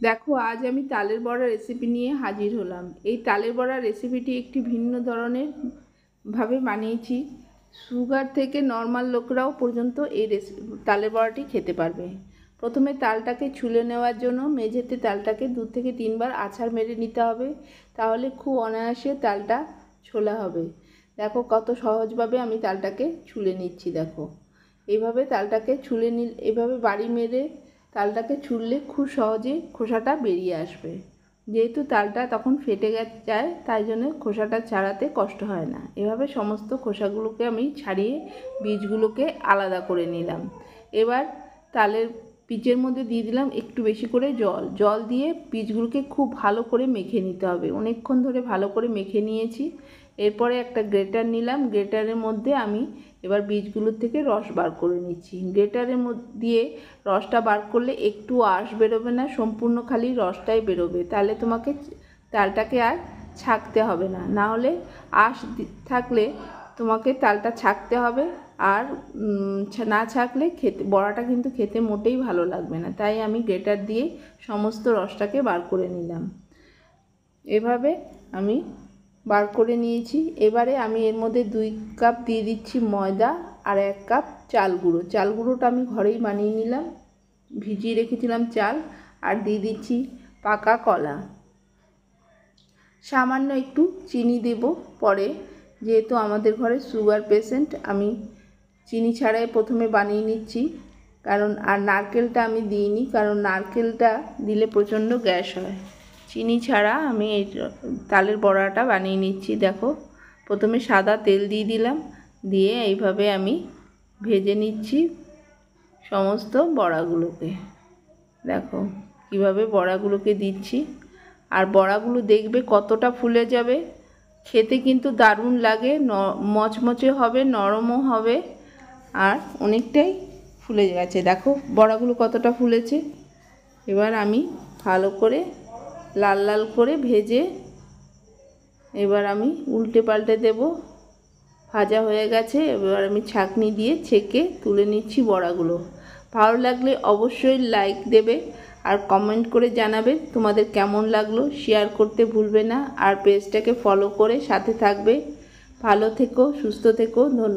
দেখো আজ আমি তালের বড়া রেসিপি নিয়ে হাজির হলাম। এই তালের বড়া রেসিপিটি একটি ভিন্ন ধরনের ভাবে বানিয়েছি। সুগার থেকে নর্মাল লোকরাও পর্যন্ত এই তালের বড়াটি খেতে পারবে। প্রথমে তালটাকে ছুলে নেওয়ার জন্য মেঝেতে তালটাকে 2 থেকে 3 বার আছাড় মেরে নিতে হবে, তাহলে খুব অনায়াসে তালটা ছোলা হবে। দেখো কত সহজভাবে আমি তালটাকে ছুলে নিচ্ছি। দেখো এইভাবে তালটাকে ছুলে এইভাবে বাড়ি মেরে তালটাকে ছুললে খুব সহজে খোসাটা বেরিয়ে আসবে। যেহেতু তালটা তখন ফেটে যায়, তাই জন্য খোসাটা ছাড়াতে কষ্ট হয় না। এভাবে সমস্ত খোসাগুলোকে আমি ছাড়িয়ে বীজগুলোকে আলাদা করে নিলাম। এবার তালের বীজের মধ্যে দিয়ে দিলাম একটু বেশি করে জল দিয়ে বীজগুলোকে খুব ভালো করে মেখে নিতে হবে। অনেকক্ষণ ধরে ভালো করে মেখে নিয়েছি। এরপরে একটা গ্রেটার নিলাম। গ্রেটারের মধ্যে আমি এবার বীজগুলোর থেকে রস বার করে নিচ্ছি। গ্রেটারের মধ্যে দিয়ে রসটা বার করলে একটু আঁশ বেরোবে না, সম্পূর্ণ খালি রসটাই বেরোবে। তাহলে তোমাকে তালটাকে আর ছাঁকতে হবে না, না হলে আঁশ থাকলে তোমাকে তালটা ছাঁকতে হবে। আর না ছাঁকলে বড়াটা কিন্তু খেতে মোটেই ভালো লাগবে না। তাই আমি গ্রেটার দিয়ে সমস্ত রসটাকে বার করে নিলাম। এভাবে আমি বার করে নিয়েছি। এবারে আমি এর মধ্যে 2 কাপ দিয়ে দিচ্ছি ময়দা আর 1 কাপ চাল গুঁড়ো। চাল গুঁড়োটা আমি ঘরেই বানিয়ে নিলাম, ভিজিয়ে রেখেছিলাম চাল। আর দিয়ে দিচ্ছি পাকা কলা। সামান্য একটু চিনি দেব পরে, যেহেতু আমাদের ঘরে সুগার পেশেন্ট, আমি চিনি ছাড়াই প্রথমে বানিয়ে নিচ্ছি। কারণ আর নারকেলটা আমি দিইনি, কারণ নারকেলটা দিলে প্রচণ্ড গ্যাস হয়। চিনি ছাড়া আমি এই তালের বড়াটা বানিয়ে নিচ্ছি। দেখো প্রথমে সাদা তেল দিয়ে দিলাম, দিয়ে এইভাবে আমি ভেজে নিচ্ছি সমস্ত বড়াগুলোকে। দেখো কিভাবে বড়াগুলোকে দিচ্ছি। আর বড়াগুলো দেখবে কতটা ফুলে যাবে, খেতে কিন্তু দারুণ লাগে, মচমচে হবে, নরমও হবে, আর অনেকটাই ফুলে গেছে। দেখো বড়াগুলো কতটা ফুলেছে। এবার আমি ভালো করে লাল লাল করে ভেজে এবার আমি উল্টে পাল্টে দেব। ভাজা হয়ে গেছে। এবার আমি ছাঁকনি দিয়ে ছেঁকে তুলে নিচ্ছি বড়াগুলো। ভালো লাগলে অবশ্যই লাইক দেবে আর কমেন্ট করে জানাবে তোমাদের কেমন লাগলো। শেয়ার করতে ভুলবে না, আর পেজটাকে ফলো করে সাথে থাকবে। ভালো থেকো, সুস্থ থেকো, ধন্যবাদ।